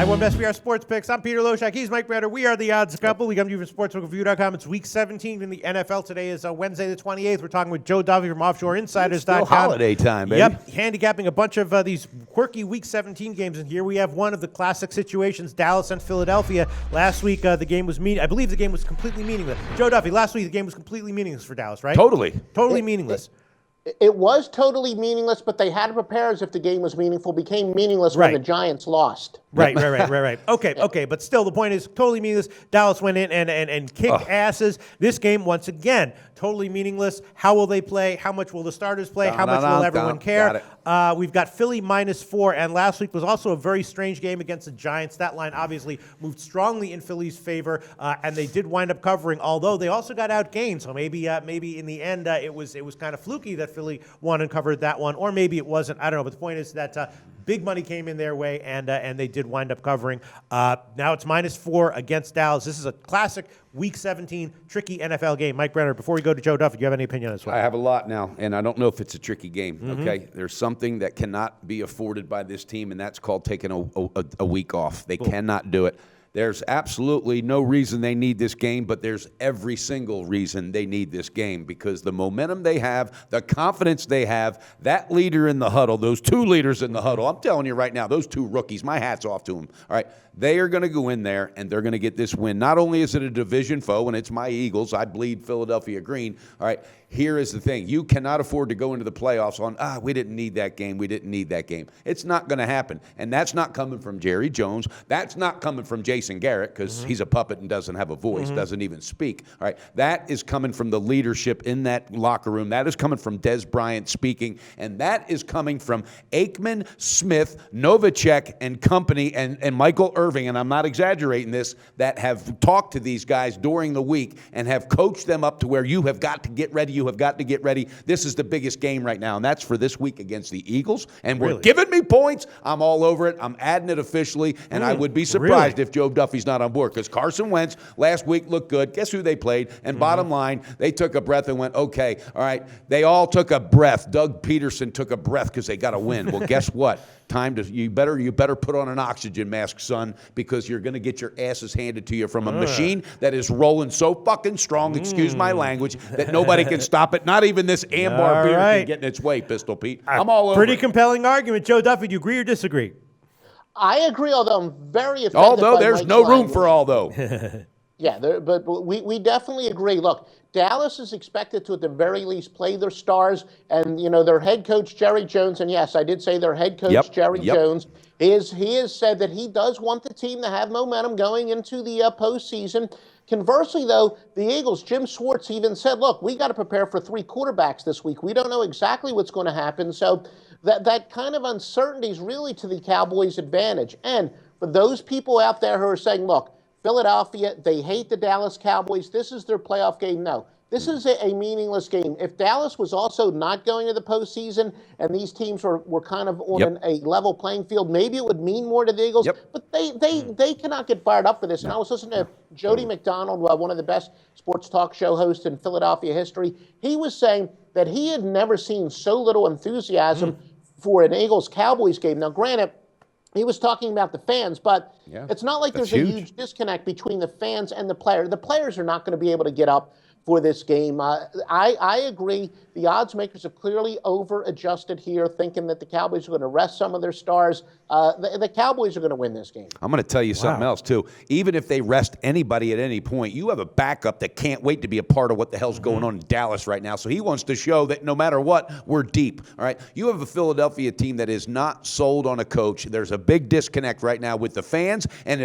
I won Best VR Sports Picks. I'm Peter Loshak. He's Mike Brander. We are the Odds Couple. We come to you from sportsbookreview.com. It's Week 17 in the NFL. Today is Wednesday the 28th. We're talking with Joe Duffy from OffshoreInsiders.com. Still holiday time, baby. Yep, handicapping a bunch of these quirky Week 17 games. And here we have one of the classic situations, Dallas and Philadelphia. Last week, the game was I believe the game was completely meaningless. Joe Duffy, last week the game was completely meaningless for Dallas, right? Totally meaningless. It was totally meaningless, but they had to prepare as if the game was meaningful. Became meaningless when the Giants lost. Right. Okay, but still, the point is totally meaningless. Dallas went in and kicked asses. This game, once again, totally meaningless. How will they play? How much will the starters play? How much will everyone care? We've got Philly -4, and last week was also a very strange game against the Giants. That line obviously moved strongly in Philly's favor, and they did wind up covering, although they also got outgained. So maybe in the end it was kind of fluky that Philly won and covered that one, or maybe it wasn't. I don't know. But the point is that big money came in their way, and they did wind up covering. Now it's -4 against Dallas. This is a classic Week 17 tricky NFL game. Mike Brenner, before we go to Joe Duffy, do you have any opinion on this one? I have a lot now, and I don't know if it's a tricky game, okay? There's something that cannot be afforded by this team, and that's called taking a week off. They cannot do it. There's absolutely no reason they need this game, but there's every single reason they need this game because the momentum they have, the confidence they have, that leader in the huddle, those two leaders in the huddle, I'm telling you right now, those two rookies, my hat's off to them, all right? They are going to go in there, and they're going to get this win. Not only is it a division foe, and it's my Eagles, I bleed Philadelphia green, all right? Here is the thing. You cannot afford to go into the playoffs on, we didn't need that game. We didn't need that game. It's not going to happen. And that's not coming from Jerry Jones. That's not coming from Jason Garrett because he's a puppet and doesn't have a voice, doesn't even speak. All right. That is coming from the leadership in that locker room. That is coming from Des Bryant speaking. And that is coming from Aikman, Smith, Novacek, and company, and Michael Irving, and I'm not exaggerating this, that have talked to these guys during the week and have coached them up to where you have got to get ready. You have got to get ready. This is the biggest game right now, and that's for this week against the Eagles. And we're giving me points. I'm all over it. I'm adding it officially, and I would be surprised if Joe Duffy's not on board because Carson Wentz last week looked good. Guess who they played? And bottom line, they took a breath and went, okay, all right. They all took a breath. Doug Peterson took a breath because they got to win. Well, guess what? You better put on an oxygen mask, son, because you're going to get your asses handed to you from a machine that is rolling so fucking strong, excuse my language, that nobody can stop it. Not even this Ambar beer can get in its way, Pistol Pete. I'm all over Pretty compelling argument. Joe Duffy, do you agree or disagree? I agree, although I'm very offended Although by there's Mike's no room language. for although. Yeah, but we definitely agree. Look, Dallas is expected to, at the very least, play their stars. And, their head coach, Jerry Jones, and yes, I did say their head coach, Jerry Jones, he has said that he does want the team to have momentum going into the postseason. Conversely, though, the Eagles, Jim Schwartz even said, look, we got to prepare for 3 quarterbacks this week. We don't know exactly what's going to happen. So that kind of uncertainty is really to the Cowboys' advantage. And for those people out there who are saying, look, Philadelphia, they hate the Dallas Cowboys. This is their playoff game. No, this is a meaningless game. If Dallas was also not going to the postseason and these teams were kind of on a level playing field, maybe it would mean more to the Eagles. But they cannot get fired up for this. And I was listening to Jody McDonald, one of the best sports talk show hosts in Philadelphia history. He was saying that he had never seen so little enthusiasm for an Eagles-Cowboys game. Now, granted, he was talking about the fans, but it's not like there's a huge disconnect between the fans and the players. The players are not going to be able to get up for this game. I agree. The odds makers have clearly over-adjusted here, thinking that the Cowboys are going to rest some of their stars. The Cowboys are going to win this game. I'm going to tell you something else, too. Even if they rest anybody at any point, you have a backup that can't wait to be a part of what the hell's going on in Dallas right now. So he wants to show that no matter what, we're deep. All right? You have a Philadelphia team that is not sold on a coach. There's a big disconnect right now with the fans, and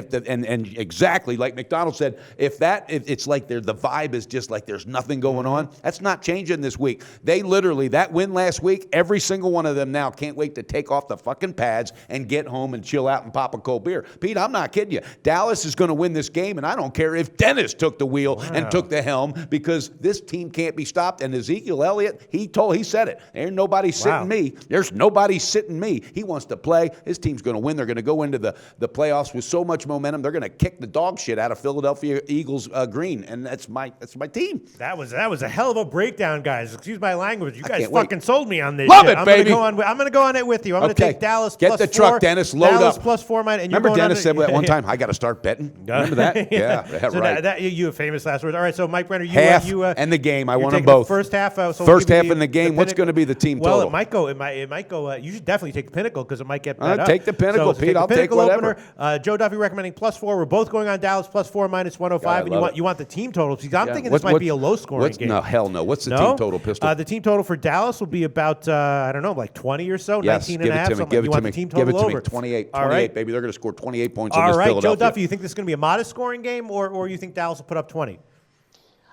exactly like McDonald said, if it's like the vibe is just like there's nothing going on, that's not changing this week. They literally, that win last week, every single one of them now can't wait to take off the fucking pads and get home and chill out and pop a cold beer. Pete, I'm not kidding you. Dallas is going to win this game, and I don't care if Dennis took the wheel and took the helm because this team can't be stopped. And Ezekiel Elliott, he said it. There's nobody sitting me. There's nobody sitting me. He wants to play. His team's going to win. They're going to go into the playoffs with so much momentum. They're going to kick the dog shit out of Philadelphia Eagles green, and that's my team. That was a hell of a breakdown, guys. Excuse my my language. You guys can't wait. fucking sold me on this. Love shit. it, I'm baby. I'm going to go on it with you. I'm going to Okay. take Dallas Get plus the 4. truck, Dennis. Load Dallas up. plus 4 minus. And you're Remember going Dennis said that one time, I got to start betting? Remember that? Yeah, so right. You have famous last words. All right, so Mike Brenner, Half you and the game. I you're want them taking the both. first half. So First half in the game. What's going to be the team well, total? it might go. It might go. You should definitely take the Pinnacle because it might get bet up. Take the Pinnacle, so Pete. take I'll the take Pinnacle whatever. Opener. Joe Duffy recommending plus 4. We're both going on Dallas plus 4 minus 105. God, And you want the team total. See, I'm thinking this might be a low scoring game. No, hell no. What's the team total, Pistol? The team total for Dallas will be about I don't know, like 20 or so, yes, 19 give and a half. It to me. Give it to me. Give it to me. 28. All right, baby. They're going to score 28 points All on this right, Philadelphia. Joe Duffy, you think this is going to be a modest scoring game, or you think Dallas will put up 20?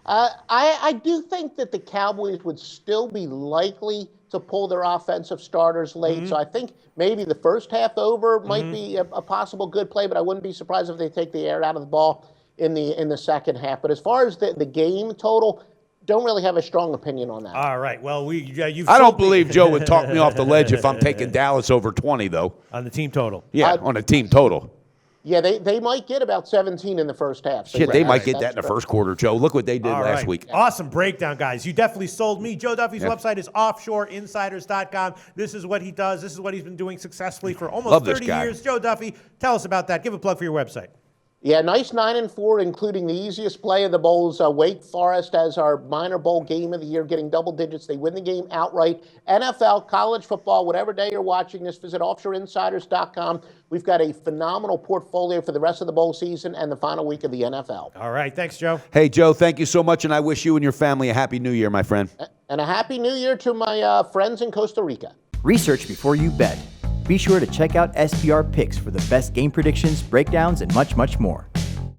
I do think that the Cowboys would still be likely to pull their offensive starters late. So I think maybe the first half over might be a possible good play, but I wouldn't be surprised if they take the air out of the ball in the second half. But as far as the game total, don't really have a strong opinion on that. All right. Well, you've I don't believe Joe would talk me off the ledge if I'm taking Dallas over 20, though. On the team total. Yeah, on a team total. Yeah, they might get about 17 in the first half. So Shit, they might get that in the first quarter, Joe. Look what they did last week. Awesome breakdown, guys. You definitely sold me. Joe Duffy's website is offshoreinsiders.com. This is what he does. This is what he's been doing successfully for almost 30 years. Joe Duffy, tell us about that. Give a plug for your website. Yeah, nice 9-4, including the easiest play of the bowls. Wake Forest as our minor bowl game of the year, getting double digits. They win the game outright. NFL, college football, whatever day you're watching this, visit offshoreinsiders.com. We've got a phenomenal portfolio for the rest of the bowl season and the final week of the NFL. All right. Thanks, Joe. Hey, Joe, thank you so much, and I wish you and your family a happy new year, my friend. And a happy new year to my friends in Costa Rica. Research before you bet. Be sure to check out SPR Picks for the best game predictions, breakdowns, and much, much more.